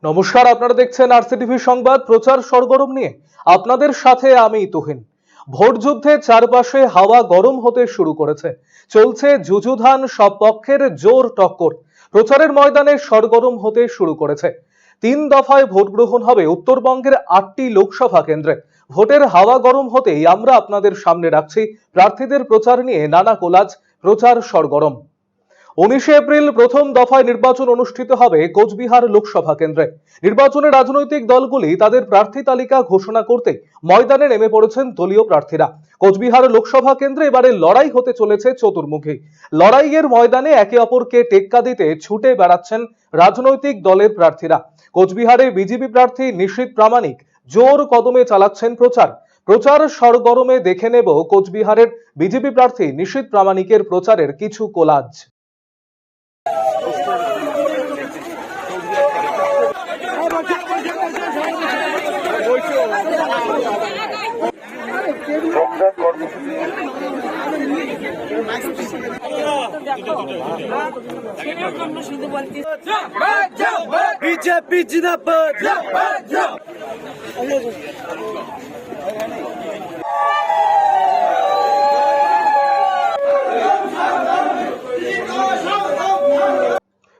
নমস্কার, আপনারা দেখছেন আরসিটিভি সংবাদ। প্রচার সরগরম নিয়ে আপনাদের সাথে আমি তুহিন। ভোট যুদ্ধে চারপাশে হাওয়া গরম হতে শুরু করেছে। চলছে যুযুধান, সব পক্ষের জোর টক্কর। প্রচারের ময়দানে সরগরম হতে শুরু করেছে। 3 দফায় ভোট গ্রহণ হবে উত্তরবঙ্গের 8টি লোকসভা কেন্দ্রে। ভোটের হাওয়া গরম হতেই আমরা আপনাদের সামনে রাখছি প্রার্থীদের প্রচার নিয়ে নানা কোলাজ। প্রচার সরগরম। 19 এপ্রিল প্রথম দফায় নির্বাচন অনুষ্ঠিত হবে কোচবিহার লোকসভা কেন্দ্রে। নির্বাচনে রাজনৈতিক দলগুলি তাদের প্রার্থী তালিকা ঘোষণা করতে ময়দানে নেমে পড়েছেন দলীয় প্রার্থীরা। কোচবিহার লোকসভা কেন্দ্রে এবারে লড়াই হতে চলেছে চতুর্মুখী। লড়াইয়ের ময়দানে একে অপরকে টেক্কা দিতে ছুটে বেড়াচ্ছেন রাজনৈতিক দলের প্রার্থীরা। কোচবিহারে বিজেপি প্রার্থী নিশীথ প্রামাণিক জোর কদমে চালাচ্ছেন প্রচার। প্রচার সরগরমে দেখে নেব কোচবিহারের বিজেপি প্রার্থী নিশীথ প্রামাণিকের প্রচারের কিছু কোলাজ। बीजेपी जिंदाबाद।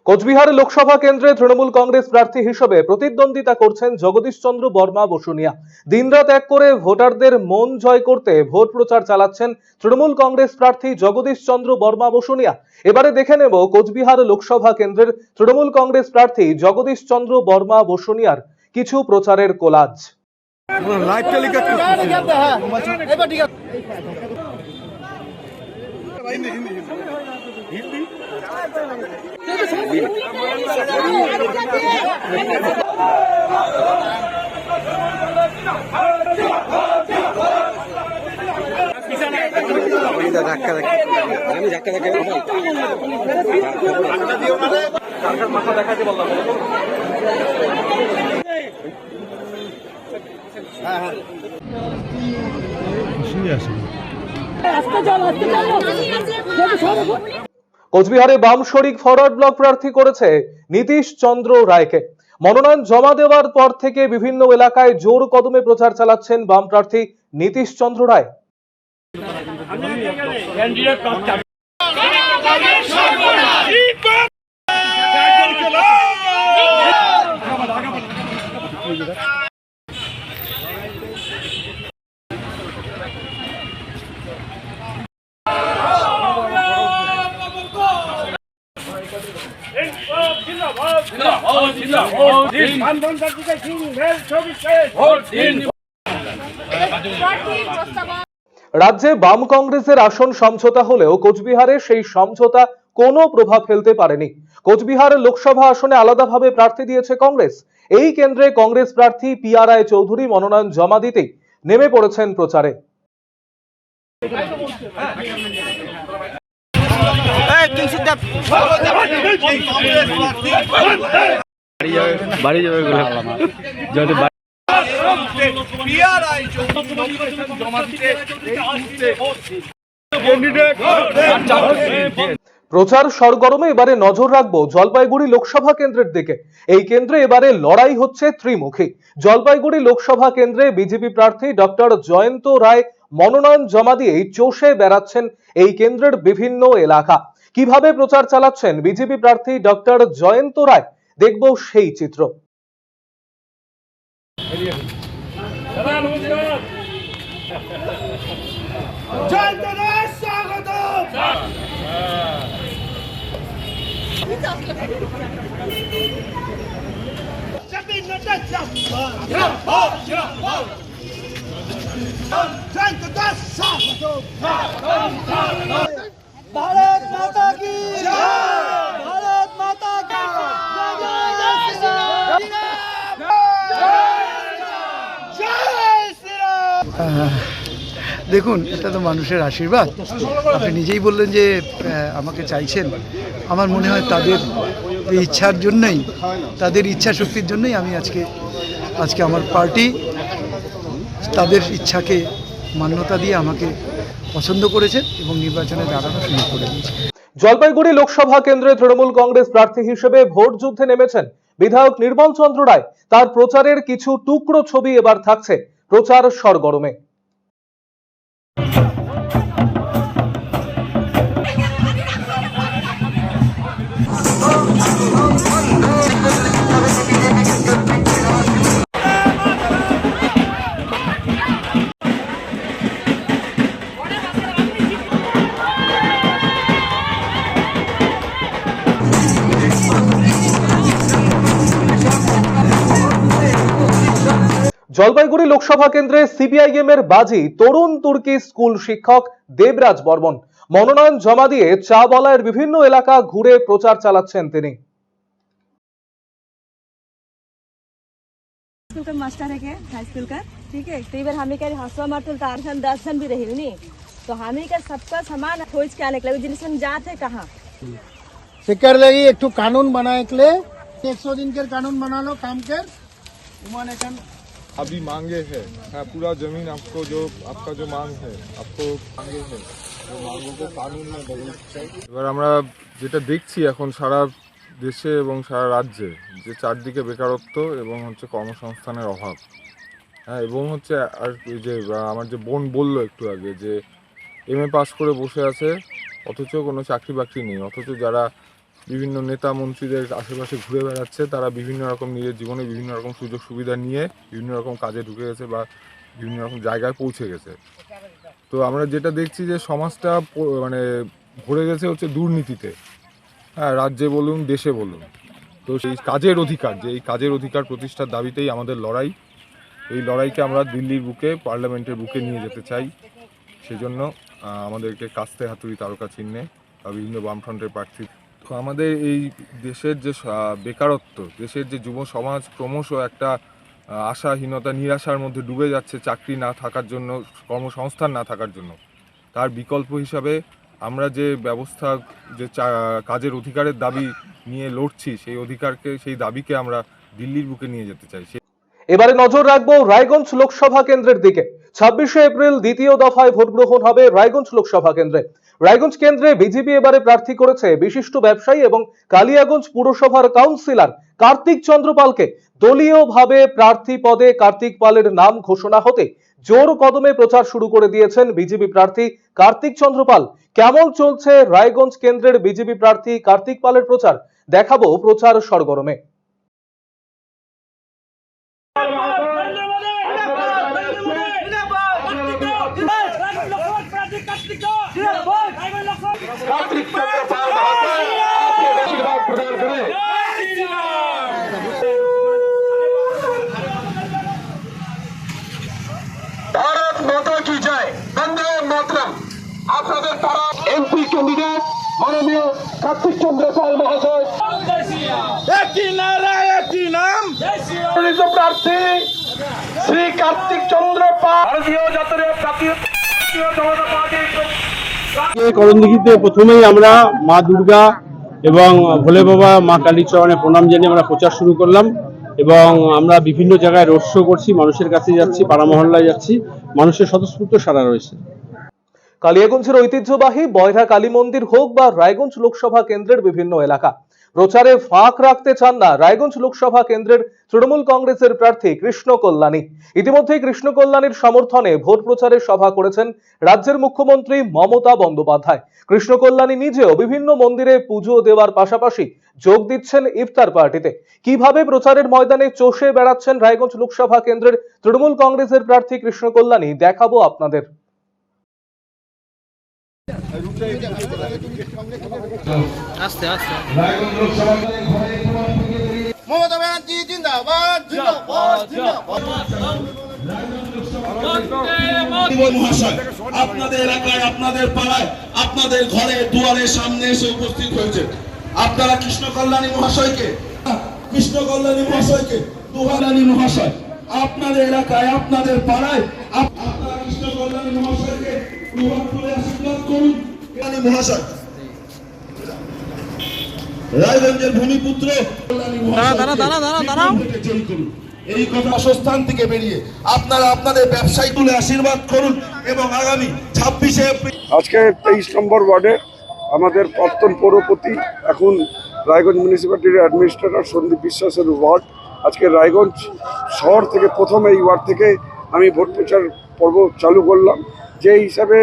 কোচবিহার লোকসভা কেন্দ্রে তৃণমূল কংগ্রেস প্রার্থী হিসেবে প্রতিদ্বন্দ্বিতা করছেন জগদীশ চন্দ্র বর্মা বসুনিয়া। দিনরাত এক করে ভোটারদের মন জয় করতে ভোট প্রচার চালাচ্ছেন তৃণমূল কংগ্রেস প্রার্থী জগদীশ চন্দ্র বর্মা বসুনিয়া। এবারে দেখে নেব কোচবিহার লোকসভা কেন্দ্রের তৃণমূল কংগ্রেস প্রার্থী জগদীশ চন্দ্র বর্মা বসুনিয়ার কিছু প্রচারের কোলাজ। কোচবিহারে বাম শরিক ফরওয়ার্ড ব্লক প্রার্থী করেছে নীতিশ চন্দ্র রায়কে। মনোনয়ন জমা দেওয়ার পর থেকে বিভিন্ন এলাকায় জোর কদমে প্রচার চালাচ্ছেন বাম প্রার্থী নীতিশ চন্দ্র রায়। রাজ্যে বাম কংগ্রেসের আসন সমঝোতা হলেও কোচবিহারে সেই সমঝোতা কোনো প্রভাব ফেলতে পারেনি। কোচবিহার লোকসভা আসনে আলাদাভাবে প্রার্থী দিয়েছে কংগ্রেস। এই কেন্দ্রে কংগ্রেস প্রার্থী পিয়া রায় চৌধুরী মনোনয়ন জমা দিতেই নেমে পড়েছেন প্রচারে। প্রচার সরগরমে এবারে নজর রাখবো জলপাইগুড়ি লোকসভা কেন্দ্রের দিকে। এই কেন্দ্রে এবারে লড়াই হচ্ছে ত্রিমুখী। জলপাইগুড়ি লোকসভা কেন্দ্রে বিজেপি প্রার্থী ডক্টর জয়ন্ত রায় মনোনয়ন জমা দিয়েই চষে বেড়াচ্ছেন এই কেন্দ্রের বিভিন্ন এলাকা। কিভাবে প্রচার চালাচ্ছেন বিজেপি প্রার্থী ডক্টর জয়ন্ত রায়, দেখব সেই চিত্র। भारत माता की भारत माता की দেখুন, এটা তো মানুষের আশীর্বাদ। আপনি নিজেই বললেন যে আমাকে চাইছেন। আমার মনে হয় তাদের ইচ্ছার জন্যই, তাদের ইচ্ছা শক্তির জন্যই আমি আজকে আমার পার্টি তাদের ইচ্ছাকে মান্যতা দিয়ে আমাকে পছন্দ করেছেন এবং নির্বাচনে দাঁড়ানোর সুযোগ করে দিয়েছে। জলপাইগুড়ি লোকসভা কেন্দ্রে তৃণমূল কংগ্রেস প্রার্থী হিসেবে ভোট যুদ্ধে নেমেছেন বিধায়ক নির্মল চন্দ্র রায়। তার প্রচারের কিছু টুকরো ছবি এবার থাকছে প্রচার সরগরমে। জলপাইগুড়ি লোকসভা কেন্দ্রে সিপিআইএম এর বাজি তরুণ তুর্কি স্কুল শিক্ষক দেবরাজ বর্মন। মনোনয়ন জমা দিয়ে চা বলায়ের বিভিন্ন এলাকা ঘুরে প্রচার চালাচ্ছেন তিনি। स्कूल का मास्टर है क्या हाई स्कूल का ठीक है कई बार हमें क्या हंसवा मारते तो 8 जन 10 जन भी रही नहीं तो हमें क्या सबका सामान खोज के आने के लिए जिनसे हम जाते कहाँ शिकर लगी एक कानून बनाए के लिए 100 दिन के कानून बना लो काम कर उमाने का अभी मांगे है हाँ, पूरा जमीन आपको जो आपका जो मांग है आपको मांगे है वो मांगों को कानून में बदलना चाहिए। এবার আমরা যেটা দেখছি এখন সারা দেশে এবং সারা রাজ্যে যে চারদিকে বেকারত্ব এবং হচ্ছে কর্মসংস্থানের অভাব, হ্যাঁ, এবং হচ্ছে আর এই যে আমার যে বোন বললো একটু আগে যে এমএ পাস করে বসে আছে অথচ কোনো চাকরি বাকরি নেই, অথচ যারা বিভিন্ন নেতা মন্ত্রীদের আশেপাশে ঘুরে বেড়াচ্ছে তারা বিভিন্ন রকম নিজের জীবনে বিভিন্ন রকম সুযোগ সুবিধা নিয়ে বিভিন্ন রকম কাজে ঢুকে গেছে বা বিভিন্ন রকম জায়গায় পৌঁছে গেছে। তো আমরা যেটা দেখছি যে সমাজটা মানে ভরে গেছে হচ্ছে দুর্নীতিতে, হ্যাঁ, রাজ্যে বলুন দেশে বলুন। তো সেই কাজের অধিকার, যে এই কাজের অধিকার প্রতিষ্ঠার দাবিতেই আমাদের লড়াই। এই লড়াইকে আমরা দিল্লির বুকে পার্লামেন্টের বুকে নিয়ে যেতে চাই। সেজন্য আমাদেরকে কাস্তে হাতুড়ি তারকা চিহ্নে বা বিভিন্ন বামফ্রন্টের প্রার্থী। তো আমাদের এই দেশের যে বেকারত্ব, দেশের যে যুব সমাজ ক্রমশ একটা আশাহীনতা নিরাশার মধ্যে ডুবে যাচ্ছে চাকরি না থাকার জন্য, কর্মসংস্থান না থাকার জন্য, তার বিকল্প হিসাবে আমরা যে ব্যবস্থা যে কাজের অধিকারের দাবি নিয়ে লড়ছি সেই অধিকারকে সেই দাবিকে আমরা দিল্লির বুকে নিয়ে যেতে চাই। এবারে নজর রাখবো রায়গঞ্জ লোকসভা কেন্দ্রের দিকে। 26শে এপ্রিল দ্বিতীয় দফায় ভোট গ্রহণ হবে রায়গঞ্জ লোকসভা কেন্দ্রে। রায়গঞ্জ কেন্দ্রে বিজেপি এবারে প্রার্থী করেছে বিশিষ্ট ব্যবসায়ী এবং কালিয়াগঞ্জ পুরসভার কাউন্সিলর কার্তিক চন্দ্র পালকে। দলীয়ভাবে প্রার্থী পদে কার্তিক পালের নাম ঘোষণা হতে জোর কদমে প্রচার শুরু করে দিয়েছেন বিজেপি প্রার্থী কার্তিক চন্দ্র পাল। কেমন চলছে রায়গঞ্জ কেন্দ্রের বিজেপি প্রার্থী কার্তিক পালের প্রচার, দেখাবো প্রচার সরগরমে। भारत माता की जय, वंदे मातरम। আপনাদের তারা এমপি ক্যান্ডিডেট মাননীয় কার্তিক চন্দ্র পাল মহাশয়। একটি নারা একটি নাম, প্রার্থী শ্রী কার্তিক চন্দ্র পাল, ভারতীয় জাতীয় জনতা পার্টির। করণদিঘিতে প্রথমেই আমরা মা দুর্গা এবং ভোলে বাবা মা কালীর চরণে প্রণাম জানিয়ে আমরা প্রচার শুরু করলাম এবং আমরা বিভিন্ন জায়গায় রোড শো করছি, মানুষের কাছে যাচ্ছি, পাড়া মহল্লায় যাচ্ছি, মানুষের স্বতঃস্ফূর্ত সাড়া রয়েছে। কালিয়াগঞ্জের ঐতিহ্যবাহী বয়রা কালী মন্দির হোক বা রায়গঞ্জ লোকসভা কেন্দ্রের বিভিন্ন এলাকা, প্রচারে ফাঁক রাখতে চান না রায়গঞ্জ লোকসভা কেন্দ্রের তৃণমূল কংগ্রেসের প্রার্থী কৃষ্ণ কল্যাণী। ইতিমধ্যেই কৃষ্ণ কল্যাণীর সমর্থনে ভোট প্রচারে সভা করেছেন রাজ্যের মুখ্যমন্ত্রী মমতা বন্দ্যোপাধ্যায়। কৃষ্ণ কল্যাণী নিজেও বিভিন্ন মন্দিরে পুজো দেওয়ার পাশাপাশি যোগ দিচ্ছেন ইফতার পার্টিতে। কিভাবে প্রচারের ময়দানে চষে বেড়াচ্ছেন রায়গঞ্জ লোকসভা কেন্দ্রের তৃণমূল কংগ্রেসের প্রার্থী কৃষ্ণ কল্যাণী, দেখাবো আপনাদের। মমতা ব্যানার্জি জিন্দাবাদ জিন্দাবাদ জিন্দাবাদ। মহাশয় আপনাদের এলাকায়, আপনাদের পাড়ায়, আপনাদের ঘরে দুয়ারের সামনে এসে উপস্থিত হয়েছে। আপনারা কৃষ্ণ কল্যাণী মহাশয়কে, কৃষ্ণ কল্যাণী মহাশয়কে, কল্যাণী মহাশয় আপনাদের এলাকায়, আপনাদের পাড়ায় আপনারা কৃষ্ণ কল্যাণী মহাশয়কে আশীর্বাদ করুন। কল্যাণী মহাশয় রায়গঞ্জের ভূমিপুত্র কল্যাণী মহাশয় এই বাসস্থান থেকে বেরিয়ে আপনারা আপনাদের ব্যবসায়ী তুলে আশীর্বাদ করুন এবং আগামী 26শে এপ্রিল আজকে 23 নম্বর ওয়ার্ডে আমাদের প্রাক্তন পৌরপতি এখন রায়গঞ্জ মিউনিসিপ্যালিটির অ্যাডমিনিস্ট্রেটর সন্দীপ বিশ্বাসের ওয়ার্ড। আজকে রায়গঞ্জ শহর থেকে প্রথম এই ওয়ার্ড থেকে আমি ভোট প্রচার পর্ব চালু করলাম। যে হিসাবে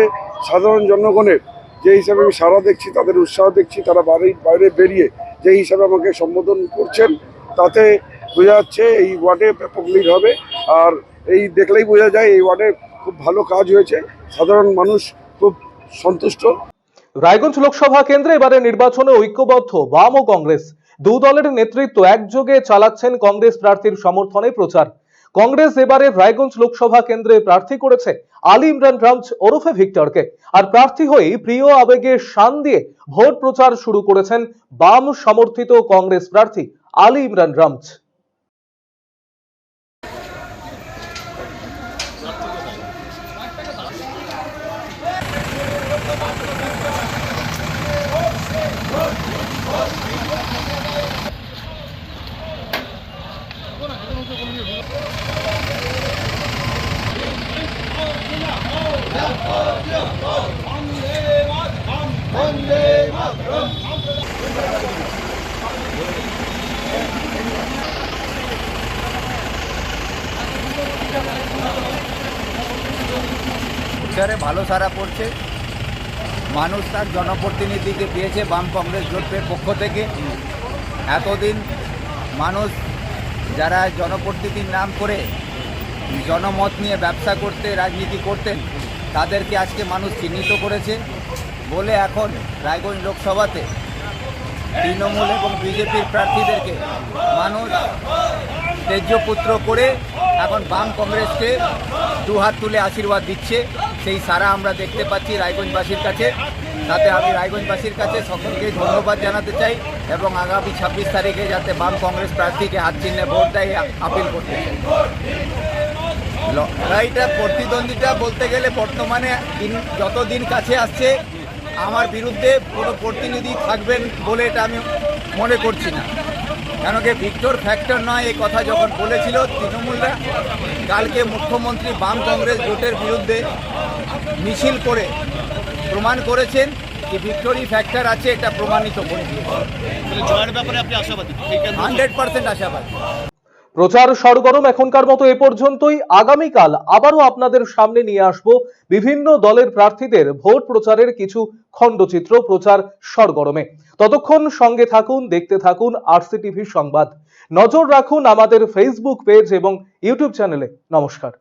সাধারণ জনগণের যে হিসাবে আমি সাড়া দেখছি, তাদের উৎসাহ দেখছি, তারা বাইরে বেরিয়ে যে হিসাবে আমাকে সম্বোধন করছেন, তাতে বোঝা যাচ্ছে এই ওয়ার্ডে ব্যাপক লিড হবে। আর এই দেখলেই বোঝা যায় এই ওয়ার্ডে খুব ভালো কাজ হয়েছে, সাধারণ মানুষ খুব সন্তুষ্ট। রায়গঞ্জ লোকসভা কেন্দ্রে এবারে নির্বাচনে ঐক্যবদ্ধ বাম ও কংগ্রেস দু দলের নেতৃত্ব একযোগে চালাচ্ছেন কংগ্রেস প্রার্থীর সমর্থনে প্রচার। কংগ্রেস এবারে রায়গঞ্জ লোকসভা কেন্দ্রে প্রার্থী করেছে আলী ইমরান রামচ ওরফে ভিক্টরকে। আর প্রার্থী হয়ে প্রিয় আবেগে শান দিয়ে ভোট প্রচার শুরু করেছেন বাম সমর্থিত কংগ্রেস প্রার্থী আলী ইমরান রামচ। প্রচারে ভালো সাড়া পড়ছে। মানুষ তার জনপ্রতিনিধিকে পেয়েছে বাম কংগ্রেস জোটের পক্ষ থেকে। এতদিন মানুষ যারা জনপ্রতিনিধির নাম করে জনমত নিয়ে ব্যবসা করতে রাজনীতি করতেন, তাদেরকে আজকে মানুষ চিহ্নিত করেছে বলে এখন রায়গঞ্জ লোকসভাতে তৃণমূল এবং বিজেপির প্রার্থীদেরকে মানুষ তেজপুত্র করে এখন বাম কংগ্রেসকে দুহাত তুলে আশীর্বাদ দিচ্ছে। সেই সারা আমরা দেখতে পাচ্ছি রায়গঞ্জবাসীর কাছে। তাতে আমি রায়গঞ্জবাসীর কাছে সকলকে ধন্যবাদ জানাতে চাই এবং আগামী 26 তারিখে যাতে বাম কংগ্রেস প্রার্থীকে হাত চিহ্নে ভোট দেয় আপিল করতে চাই। লড়াইটা প্রতিদ্বন্দ্বিতা বলতে গেলে বর্তমানে যত দিন কাছে আসছে আমার বিরুদ্ধে কোনো প্রতিনিধি থাকবেন বলে এটা আমি মনে করছি না। কেন কি ভিক্টর ফ্যাক্টর নয় এই কথা যখন বলেছিল তৃণমূলরা, কালকে মুখ্যমন্ত্রী বাম কংগ্রেস জোটের বিরুদ্ধে মিছিল করে প্রমাণ করেছেন যে ভিক্টোরি ফ্যাক্টর আছে, এটা প্রমাণিত করে দিয়েছে। 100% আশাবাদী। প্রচার সরগরম এখনকার মতো এ পর্যন্তই। আগামীকাল আবারও আপনাদের সামনে নিয়ে আসব বিভিন্ন দলের প্রার্থীদের ভোট প্রচারের কিছু খণ্ডচিত্র প্রচার সরগরমে। ততক্ষণ সঙ্গে থাকুন, দেখতে থাকুন RCTV সংবাদ। নজর রাখুন আমাদের ফেসবুক পেজ এবং ইউটিউব চ্যানেলে। নমস্কার।